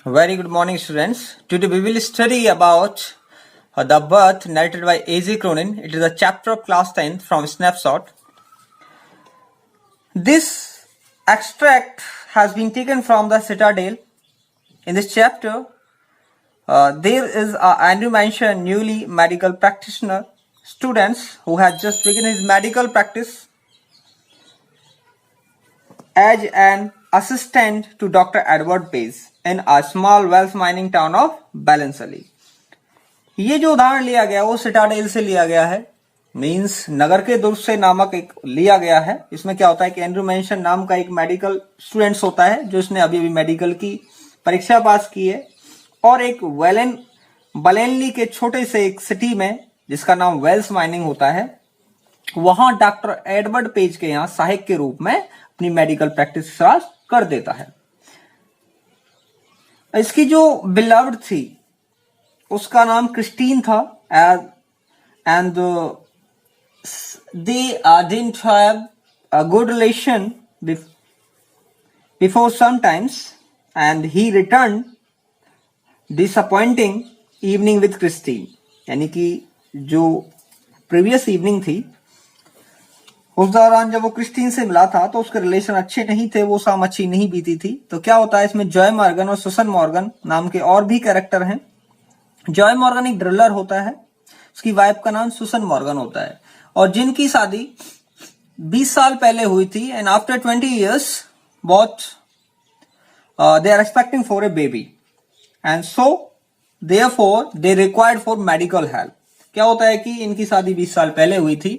Very good morning, students. Today we will study about the birth narrated by A.Z. Cronin. It is a chapter of class 10 from Snapshot. This extract has been taken from the Citadel. In this chapter, there is Andrew Mansion, newly medical practitioner, students who has just begun his medical practice as an assistant to Dr. Edward Page in a small wealth mining town of Ballinsully. ये जो उदाहरण लिया गया वो Citadel से लिया गया है, मींस नगर के दुर्ग से नामक एक लिया गया है। इसमें क्या होता है कि एंड्रू मेंशन नाम का एक मेडिकल स्टूडेंट्स होता है जो इसने अभी मेडिकल की परीक्षा पास की है और एक बलेनली के छोटे से एक सिटी में जिसका नाम वेल्स माइनिंग होता है, वहां डॉक्टर एडवर्ड पेज के यहाँ सहायक के रूप में अपनी मेडिकल प्रैक्टिस स्टार्ट कर देता है। इसकी जो बिलव्ड थी उसका नाम क्रिस्टीन था and they didn't have a good relation before sometimes and he return disappointing evening with Christine, यानी कि जो प्रीवियस इवनिंग थी उस दौरान जब वो क्रिस्टीन से मिला था तो उसके रिलेशन अच्छे नहीं थे, वो शाम अच्छी नहीं बीती थी। तो क्या होता है इसमें जॉय मॉर्गन और सुसन मॉर्गन नाम के और भी कैरेक्टर हैं। जॉय मॉर्गन एक ड्रिलर होता है, उसकी वाइफ का नाम सुसन मॉर्गन होता है और जिनकी शादी 20 साल पहले हुई थी and after 20 years both they are expecting for a baby and so therefore they required for medical help। क्या होता है कि इनकी शादी 20 साल पहले हुई थी,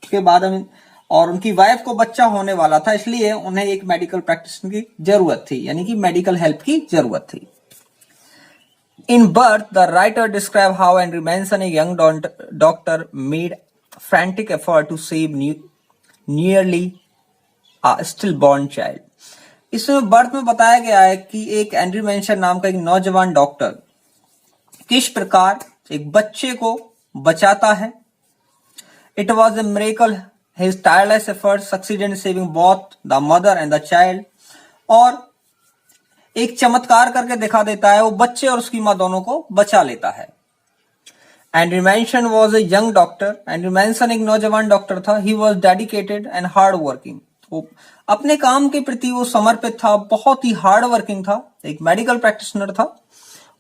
उसके बाद और उनकी वाइफ को बच्चा होने वाला था, इसलिए उन्हें एक मेडिकल प्रैक्टिस की जरूरत थी, यानी कि मेडिकल हेल्प की जरूरत थी। In birth, the writer described how Andrew Manson, a young doctor, made frantic effort to save nearly a stillborn child। इसमें बर्थ में बताया गया है कि एक एंड्रू मैंशन नाम का एक नौजवान डॉक्टर किस प्रकार एक बच्चे को बचाता है। It was a miracle his tireless efforts succeeded in saving both the mother and the child। और एक चमत्कार करके दिखा देता है, वो बच्चे और उसकी मां दोनों को बचा लेता है। Andrew mention was a young doctor. Andrew मैंसन एक नौजवान डॉक्टर था। He was dedicated and hard working. वो अपने काम के प्रति वो समर्पित था, बहुत ही हार्ड वर्किंग था, एक मेडिकल प्रैक्टिशनर था।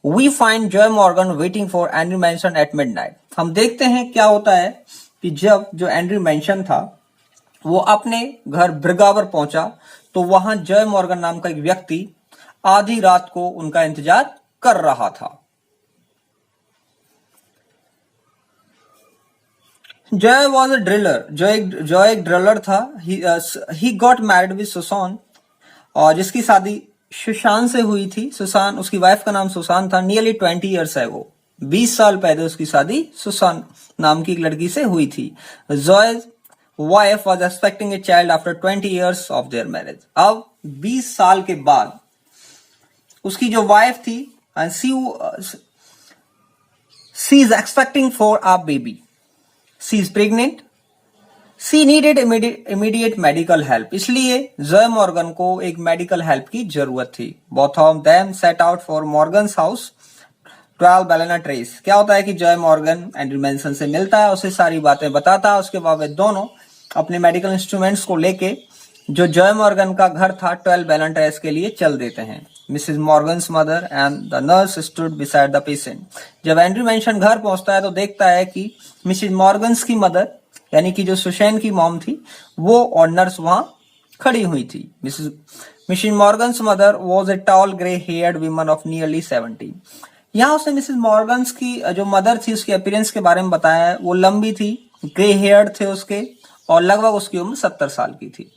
We find Joy Morgan waiting for Andrew Manson at midnight. हम देखते हैं क्या होता है कि जब जो एंड्रू मैंशन था वो अपने घर ब्रिगावर पहुंचा तो वहां जॉय मॉर्गन नाम का एक व्यक्ति आधी रात को उनका इंतजार कर रहा था। Joy was a driller. Joy एक ड्रिलर था। He got married with Susan, और जिसकी शादी सुशांत से हुई थी। सुसान, उसकी वाइफ का नाम सुसान था। नियरली 20 years है वो 20 साल पहले उसकी शादी सुसान नाम की एक लड़की से हुई थी। Joy wife was expecting a child after 20 years of their marriage. अब 20 साल के बाद उसकी जो वाइफ थी she is expecting for a baby, she is pregnant, she needed immediate medical help. इसलिए जॉय मॉर्गन को एक मेडिकल हेल्प की जरूरत थी। Both of them set out for Morgan's house 12 Ballina Trace। क्या होता है कि जॉय मॉर्गन एंड्रू मैंसन से मिलता है, उसे सारी बातें बताता है। उसके बाद वे दोनों अपने मेडिकल इंस्ट्रूमेंट्स को लेके जो जॉय मॉर्गन का घर था 12 Ballina Trace के लिए चल देते हैं। Mrs Morgan's mother and the nurse stood beside the patient. जब एंड्रू मैंशन घर पहुंचता है तो देखता है कि मिसेज मॉर्गन्स की मदर, यानी कि जो सुशैन की मॉम थी, वो और नर्स वहां खड़ी हुई थी। Mrs Morgan's mother was a tall grey haired women of nearly 70। यहाँ उसने मिसेज मॉर्गन्स की जो मदर थी उसके अपीयरेंस के बारे में बताया है। वो लंबी थी, ग्रे हेयर्ड थे उसके, और लगभग उसकी उम्र 70 साल की थी।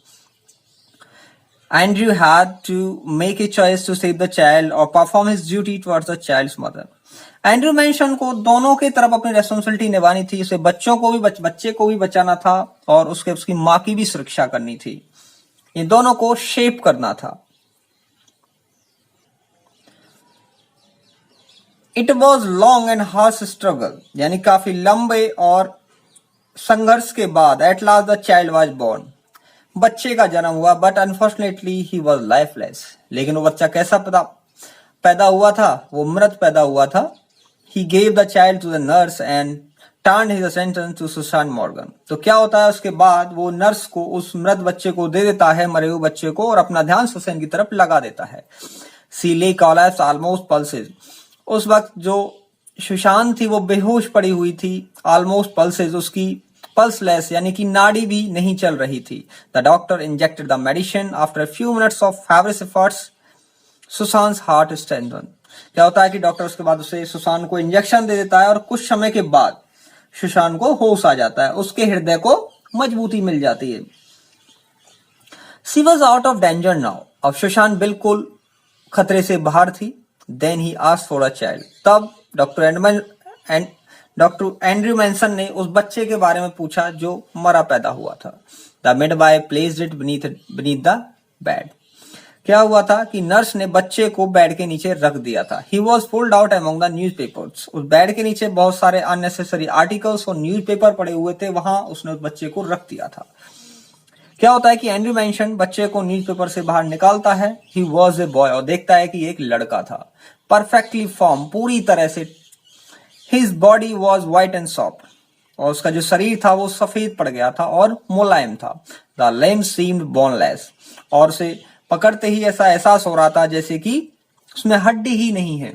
Andrew had to make a choice to save the child or perform his duty towards the child's mother। Andrew mention को दोनों की तरफ अपनी रेस्पॉन्सिबिलिटी निभानी थी। उसे बच्चे को भी बचाना था और उसकी माँ की भी सुरक्षा करनी थी। ये दोनों को शेप करना था। It was long and harsh struggle, यानी काफी लंबे और संघर्ष के बाद at last the child was born. बच्चे का जन्म हुआ, but unfortunately he was lifeless. लेकिन वो बच्चा कैसा पैदा हुआ था वो मृत पैदा हुआ था। He gave the child to the nurse and turned his attention to Susan Morgan. तो क्या होता है उसके बाद वो नर्स को उस मृत बच्चे को दे देता है, मरे हुए बच्चे को, और अपना ध्यान सुसैन की तरफ लगा देता है। She lay collapsed almost pulses. उस वक्त जो सुशांत थी वो बेहोश पड़ी हुई थी। ऑलमोस्ट पल्सेस, उसकी पल्सलेस यानी कि नाड़ी भी नहीं चल रही थी। The doctor injected the medicine after a few minutes of feverish efforts Sushant heart strengthen. क्या होता है कि डॉक्टर उसके बाद उसे सुशांत को इंजेक्शन दे देता है और कुछ समय के बाद सुशांत को होश आ जाता है, उसके हृदय को मजबूती मिल जाती है। She was out of danger now. अब सुशांत बिल्कुल खतरे से बाहर थी। Then he asked for a child. तब डॉक्टर एंड्रयू मैनसन ने उस बच्चे के बारे में पूछा जो मरा पैदा हुआ था। The midwife placed it beneath the bed. क्या हुआ था कि नर्स ने बच्चे को बेड के नीचे रख दिया था। He was pulled out among the newspapers. उस बेड के नीचे बहुत सारे अननेसेसरी आर्टिकल्स और न्यूज़पेपर पड़े हुए थे, वहां उसने उस बच्चे को रख दिया था। क्या होता है कि एंड्रयू मैनसन बच्चे को न्यूज़पेपर से बाहर निकालता है। ही वॉज ए बॉय, और देखता है कि एक लड़का था, परफेक्टली फॉर्म, पूरी तरह से। His body was white and soft, और उसका जो शरीर था वो सफेद पड़ गया था और मुलायम था। द लिम्स सीम्ड बोनलेस, और उसे पकड़ते ही ऐसा एहसास हो रहा था जैसे कि उसमें हड्डी ही नहीं है।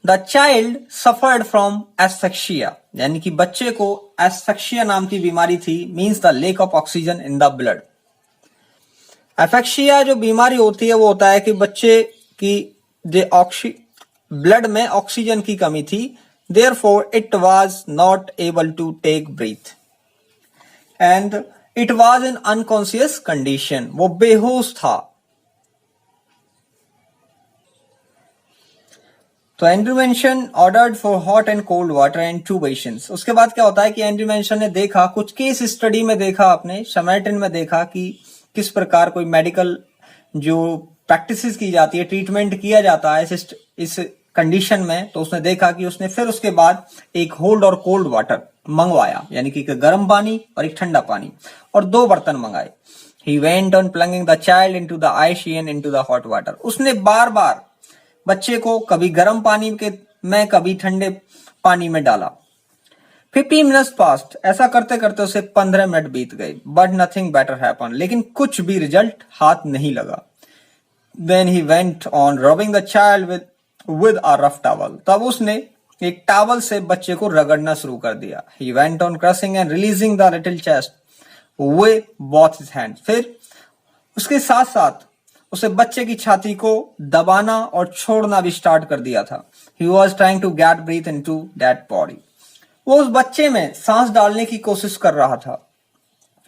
The child suffered from asphyxia, यानी कि बच्चे को एस्फेक्सिया नाम की बीमारी थी, means the lack of oxygen in the blood. Asphyxia जो बीमारी होती है वो होता है कि बच्चे की जो ब्लड में ऑक्सीजन की कमी थी, therefore it was not able to take breath and it was in unconscious condition. वो बेहोश था। तो Andrew Manson ordered for hot and cold water and 2 basins. उसके बाद क्या होता है कि एंड्रयू मैनसन ने देखा, कुछ केस स्टडी में देखा, अपने समैरिटन में देखा कि किस प्रकार कोई मेडिकल जो प्रैक्टिसेस की जाती है, ट्रीटमेंट किया जाता है इस कंडीशन में। तो उसने देखा कि उसने फिर उसके बाद एक होल्ड और कोल्ड वाटर मंगवाया, यानी कि गर्म पानी और एक ठंडा पानी, और 2 बर्तन मंगाए। He went on plunging the child into the ice and into the hot water. उसने बार बार बच्चे को कभी गर्म पानी में कभी ठंडे पानी में डाला। 50 मिनट्स पास्ट। ऐसा करते करते उसे 15 मिनट बीत गए। बट नथिंग बेटर हैपन, लेकिन कुछ भी रिजल्ट हाथ नहीं लगा। Then he went on rubbing the child with a rough towel. तब उसने एक टॉवल से बच्चे को रगड़ना शुरू कर दिया। ही went on crushing and releasing the little chest with both his hand. फिर उसके साथ साथ उसे बच्चे की छाती को दबाना और छोड़ना भी स्टार्ट कर दिया था। He was trying to get breath into that body. वो उस बच्चे में सांस डालने की कोशिश कर रहा था।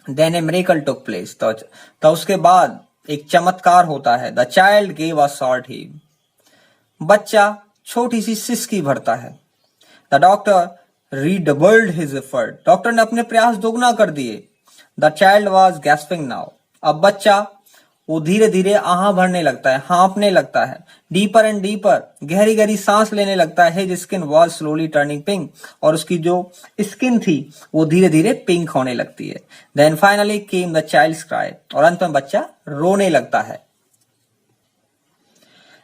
देन ए मिरेकल टुक प्लेस। तो उसके बाद एक चमत्कार होता है। The child gave a short heave. बच्चा छोटी सी सिसकी भरता है। The doctor रीडबल्ड his effort. Doctor ने अपने प्रयास दोगुना कर दिए। The child was gasping now. अब बच्चा वो धीरे धीरे आहा भरने लगता है, हाँफने लगता है। डीपर एंड डीपर, गहरी गहरी सांस लेने लगता है। His skin was slowly turning pink, और उसकी जो स्किन थी वो धीरे धीरे पिंक होने लगती है। Then finally came the child's cry, और अंत में बच्चा रोने लगता है।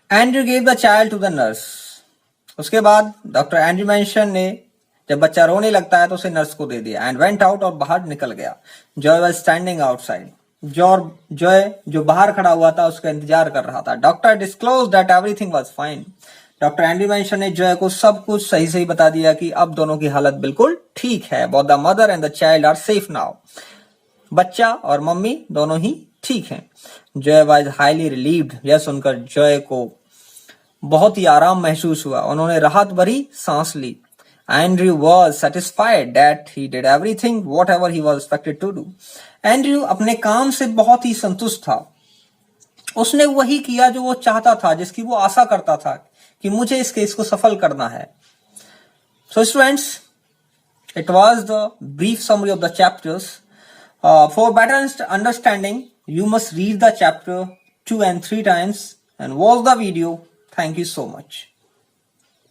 Andrew gave the child to the nurse. उसके बाद डॉक्टर एंड्रयू मैनसन ने जब बच्चा रोने लगता है तो उसे नर्स को दे दिया। एंड वेंट आउट, और बाहर निकल गया। Joy was standing outside. Joy जो बाहर खड़ा हुआ था उसका इंतजार कर रहा था। Doctor disclose that everything was fine. Doctor Andrew Manson ने जॉय को सब कुछ सही सही बता दिया कि अब दोनों की हालत बिल्कुल ठीक है। Both the mother and the child are safe now. बच्चा और मम्मी दोनों ही ठीक हैं। Joy was highly relieved. यह सुनकर जॉय को बहुत ही आराम महसूस हुआ। उन्होंने राहत भरी सांस ली। Andrew was satisfied that he did everything whatever he was expected to do. Andrew अपने काम से बहुत ही संतुष्ट था। उसने वही किया जो वो चाहता था, जिसकी वो आशा करता था कि मुझे इस केस को सफल करना है। So students, it was the brief summary of the chapters. For better understanding, you must read the chapter 2 and 3 times and watch the video. Thank you so much.